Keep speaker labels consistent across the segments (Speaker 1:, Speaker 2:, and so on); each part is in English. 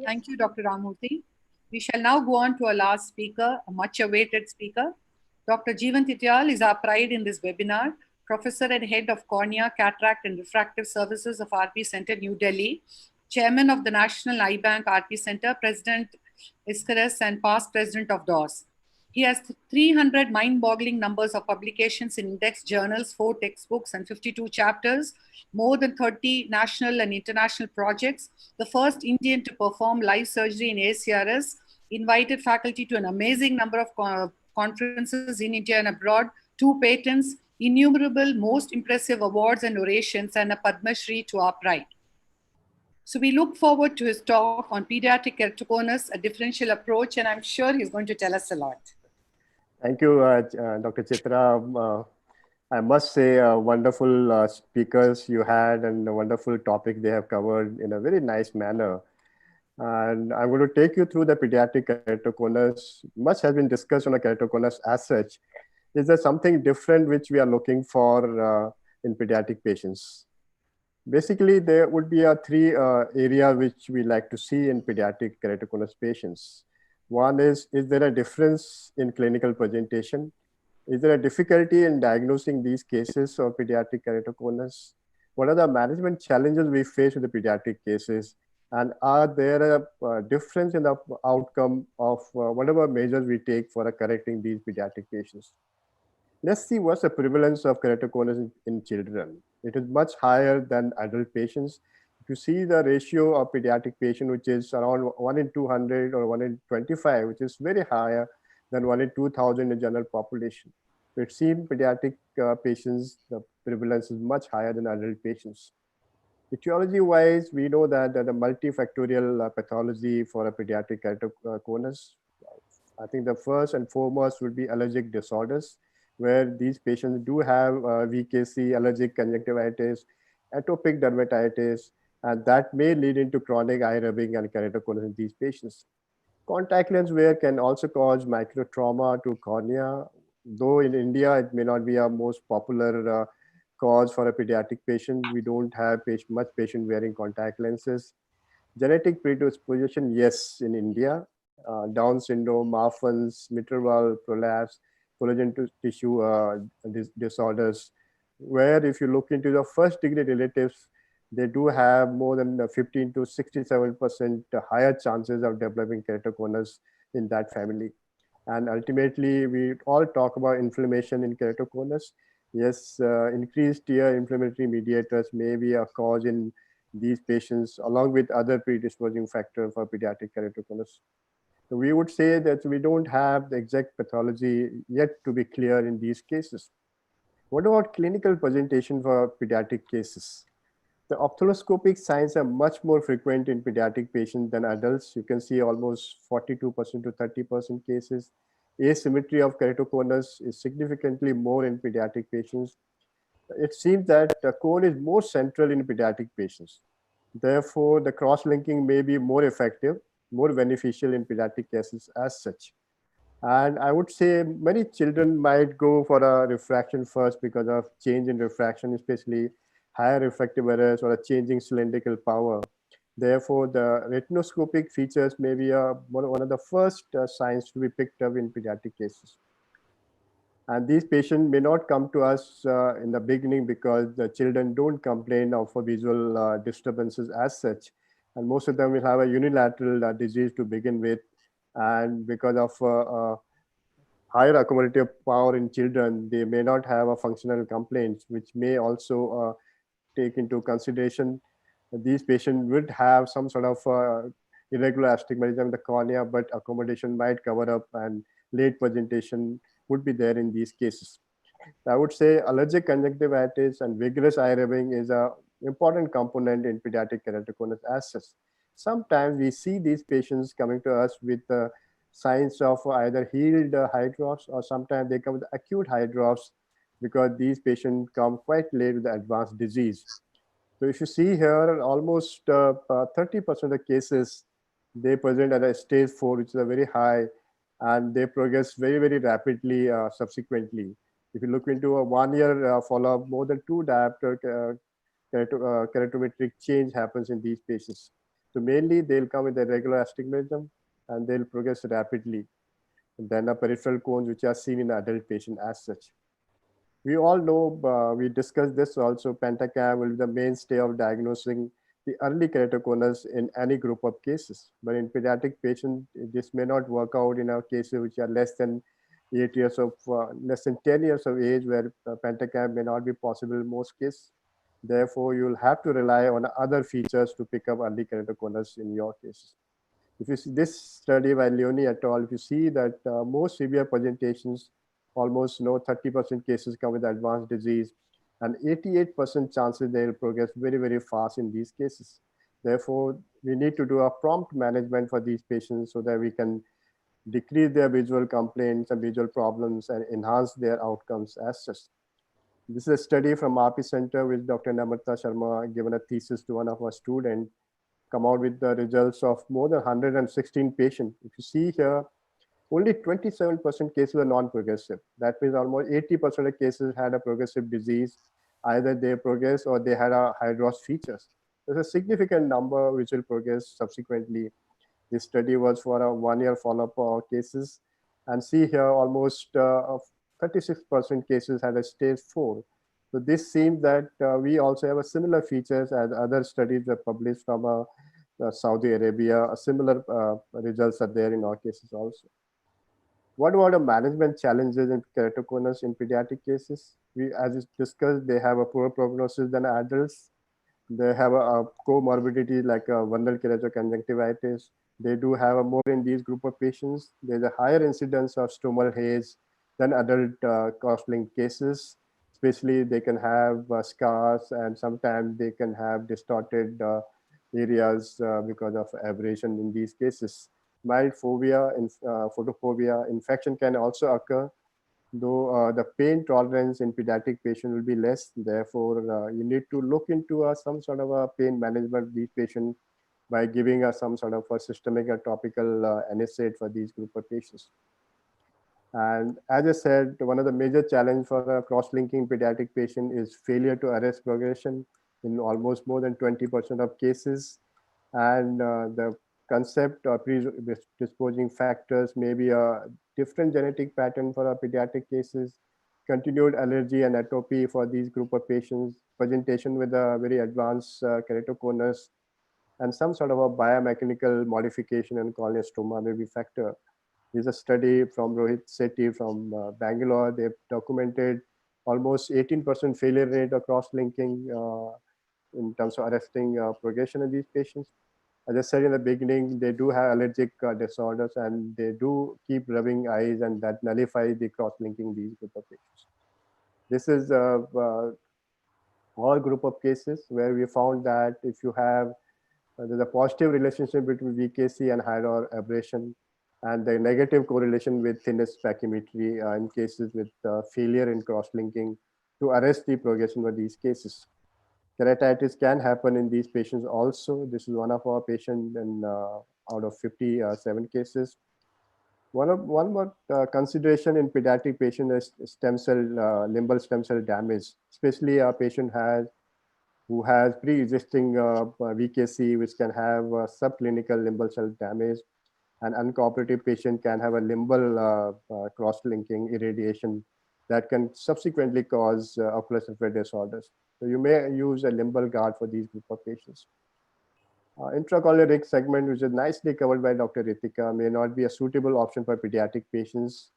Speaker 1: Thank you, Dr. Ramurthy. We shall now go on to our last speaker, a much awaited speaker. Dr. Jeevan Tityal is our pride in this webinar, Professor and Head of Cornea, Cataract and Refractive Services of RP Center, New Delhi, Chairman of the National Eye Bank RP Center, President Iskaras, and past President of DOS. He has 300 mind-boggling numbers of publications in index journals, 4 textbooks, and 52 chapters, more than 30 national and international projects, the first Indian to perform live surgery in ACRS, invited faculty to an amazing number of conferences in India and abroad, 2 patents, innumerable most impressive awards and orations, and a Padma Shri to our pride. So we look forward to his talk on pediatric keratoconus, a differential approach, and I'm sure he's going to tell us a lot.
Speaker 2: Thank you, Dr. Chitra. I must say, wonderful speakers you had and a wonderful topic they have covered in a very nice manner. And I'm going to take you through the pediatric keratoconus. Much has been discussed on a keratoconus as such. Is there something different which we are looking for in pediatric patients? Basically, there would be 3 areas which we like to see in pediatric keratoconus patients. One is there a difference in clinical presentation? Is there a difficulty in diagnosing these cases of pediatric keratoconus? What are the management challenges we face with the pediatric cases? And are there a difference in the outcome of whatever measures we take for correcting these pediatric patients? Let's see what's the prevalence of keratoconus in children. It is much higher than adult patients. If you see the ratio of pediatric patient, which is around 1 in 200 or 1 in 25, which is very higher than 1 in 2,000 in the general population. So it seems pediatric patients, the prevalence is much higher than adult patients. Etiology-wise, we know that the multifactorial pathology for a pediatric keratoconus, I think the first and foremost would be allergic disorders, where these patients do have VKC, allergic conjunctivitis, atopic dermatitis, and that may lead into chronic eye rubbing and keratoconus in these patients. Contact lens wear can also cause microtrauma to cornea, though in India it may not be a most popular cause for a pediatric patient. We don't have much patient wearing contact lenses. Genetic predisposition, yes, in India. Down syndrome, Marfan's, mitral valve prolapse, collagen tissue disorders, where if you look into the first degree relatives, they do have more than 15 to 67% higher chances of developing keratoconus in that family. And ultimately, we all talk about inflammation in keratoconus. Yes, increased tear inflammatory mediators may be a cause in these patients, along with other predisposing factors for pediatric keratoconus. So we would say that we don't have the exact pathology yet to be clear in these cases. What about clinical presentation for pediatric cases? The ophthalmoscopic signs are much more frequent in pediatric patients than adults. You can see almost 42% to 30% cases. Asymmetry of keratoconus is significantly more in pediatric patients. It seems that the cone is more central in pediatric patients. Therefore, the cross-linking may be more effective, more beneficial in pediatric cases as such. And I would say many children might go for a refraction first because of change in refraction, especially higher refractive errors or a changing cylindrical power. Therefore, the retinoscopic features may be one of the first signs to be picked up in pediatric cases. And these patients may not come to us in the beginning because the children don't complain of visual disturbances as such. And most of them will have a unilateral disease to begin with. And because of higher accumulative power in children, they may not have a functional complaints, which may also take into consideration these patients would have some sort of irregular astigmatism in the cornea, but accommodation might cover up and late presentation would be there in these cases. I would say allergic conjunctivitis and vigorous eye rubbing is an important component in pediatric keratoconus as such. Sometimes we see these patients coming to us with signs of either healed hydrops, or sometimes they come with acute hydrops because these patients come quite late with the advanced disease. So if you see here, almost 30% of the cases, they present at a stage 4, which is a very high, and they progress very, very rapidly subsequently. If you look into a 1-year follow-up, more than 2 diopter keratometric change happens in these patients. So mainly they'll come with a regular astigmatism and they'll progress rapidly. And then a peripheral cones, which are seen in adult patient as such. We all know, we discussed this also, Pentacam will be the mainstay of diagnosing the early keratoconus in any group of cases. But in pediatric patients, this may not work out in our cases which are less than 8 years of, less than 10 years of age, where Pentacam may not be possible in most cases. Therefore, you'll have to rely on other features to pick up early keratoconus in your cases. If you see this study by Leone et al., if you see that most severe presentations, almost 30% cases come with advanced disease, and 88% chances they will progress very, very fast in these cases. Therefore, we need to do a prompt management for these patients so that we can decrease their visual complaints and visual problems and enhance their outcomes as such. This is a study from RP Center with Dr. Namrata Sharma given a thesis to one of our students, come out with the results of more than 116 patients. If you see here, only 27% cases are non-progressive. That means almost 80% of cases had a progressive disease. Either they progress or they had a hydros features. There's a significant number which will progress subsequently. This study was for a 1-year follow-up cases. And see here, almost 36% cases had a stage 4. So this seems that we also have a similar features as other studies were published from Saudi Arabia. Similar results are there in our cases also. What about the management challenges in keratoconus in pediatric cases? We, as is discussed, they have a poor prognosis than adults. They have a comorbidity like a vernal keratoconjunctivitis. They do have a more in these group of patients. There's a higher incidence of stomal haze than adult cross-linked cases. Especially they can have scars and sometimes they can have distorted areas because of aberration in these cases. Mild phobia, photophobia, infection can also occur, though the pain tolerance in pediatric patient will be less. Therefore, you need to look into some sort of a pain management of these patients by giving us some sort of a systemic or topical NSAID for these group of patients. And as I said, one of the major challenge for a cross-linking pediatric patient is failure to arrest progression in almost more than 20% of cases. And the concept or predisposing factors may be a different genetic pattern for our pediatric cases, continued allergy and atopy for these group of patients, presentation with a very advanced keratoconus, and some sort of a biomechanical modification and corneostoma may be factor. There's a study from Rohit Sethi from Bangalore. They've documented almost 18% failure rate of cross-linking in terms of arresting progression in these patients. As I said in the beginning, they do have allergic disorders and they do keep rubbing eyes and that nullifies the cross-linking these group of patients. This is all group of cases where we found that if you have, there's a positive relationship between VKC and hydro aberration and the negative correlation with thinnest pachymetry in cases with failure in cross-linking to arrest the progression of these cases. Keratitis can happen in these patients also. This is one of our patients in out of 57 cases. One more consideration in pediatric patient is stem cell, limbal stem cell damage, especially a patient who has pre-existing VKC, which can have subclinical limbal cell damage. An uncooperative patient can have a limbal cross-linking irradiation that can subsequently cause ocular surface disorders. So you may use a limbal guard for these group of patients. Intraocular rig segment, which is nicely covered by Dr. Ritika, may not be a suitable option for pediatric patients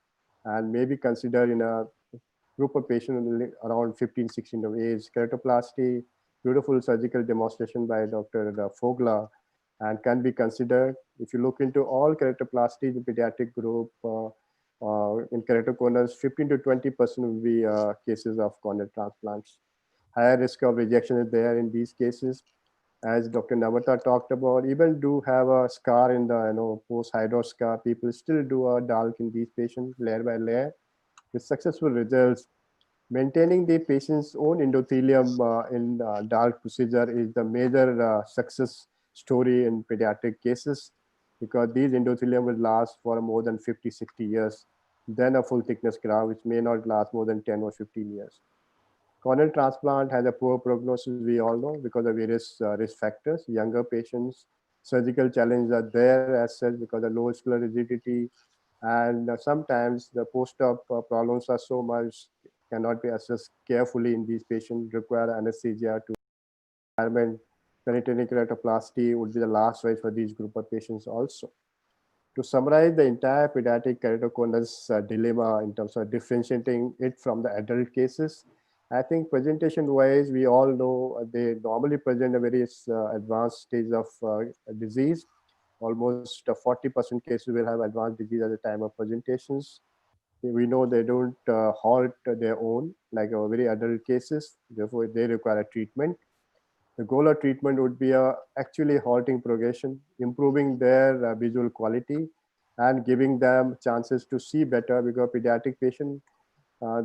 Speaker 2: and may be considered in a group of patients around 15, 16 of age. Keratoplasty, beautiful surgical demonstration by Dr. Fogla, and can be considered. If you look into all keratoplasty in the pediatric group, in keratoconus, 15 to 20% will be cases of corneal transplants. Higher risk of rejection is there in these cases. As Dr. Namrata talked about, even do have a scar in the post-hydro scar, people still do a DALK in these patients layer by layer with successful results. Maintaining the patient's own endothelium in DALK procedure is the major success story in pediatric cases because these endothelium will last for more than 50, 60 years, then a full thickness graft, which may not last more than 10 or 15 years. Corneal transplant has a poor prognosis, we all know, because of various risk factors. Younger patients Surgical challenges are there as such because the low muscular rigidity, and sometimes the post-op problems are so much cannot be assessed carefully in these patients, require anesthesia to environment. Peritoneal keratoplasty would be the last choice for these group of patients also. To summarize the entire pediatric keratoconus dilemma in terms of differentiating it from the adult cases, I think presentation-wise, we all know they normally present a very advanced stage of disease. Almost 40% cases will have advanced disease at the time of presentations. We know they don't halt their own like very adult cases, therefore they require a treatment. The goal of treatment would be actually halting progression, improving their visual quality, and giving them chances to see better, because pediatric patients,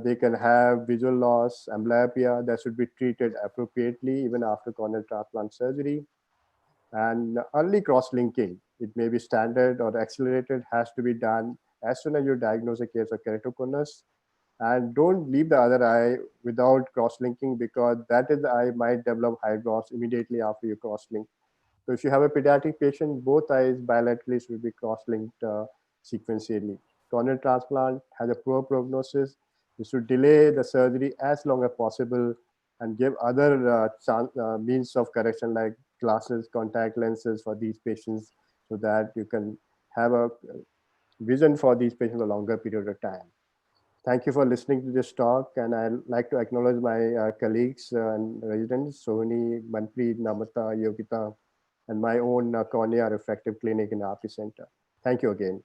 Speaker 2: they can have visual loss, amblyopia that should be treated appropriately even after corneal transplant surgery. And early cross-linking, it may be standard or accelerated, has to be done as soon as you diagnose a case of keratoconus. And don't leave the other eye without cross-linking, because that is the eye might develop hydrops immediately after you cross-link. So if you have a pediatric patient, both eyes bilaterally should be cross-linked sequentially. Corneal transplant has a poor prognosis. You should delay the surgery as long as possible and give other means of correction like glasses, contact lenses for these patients, so that you can have a vision for these patients a longer period of time. Thank you for listening to this talk, and I'd like to acknowledge my colleagues and residents, Sohini, Manpreet, Namata, Yogita, and my own cornea refractive clinic in RP Center. Thank you again.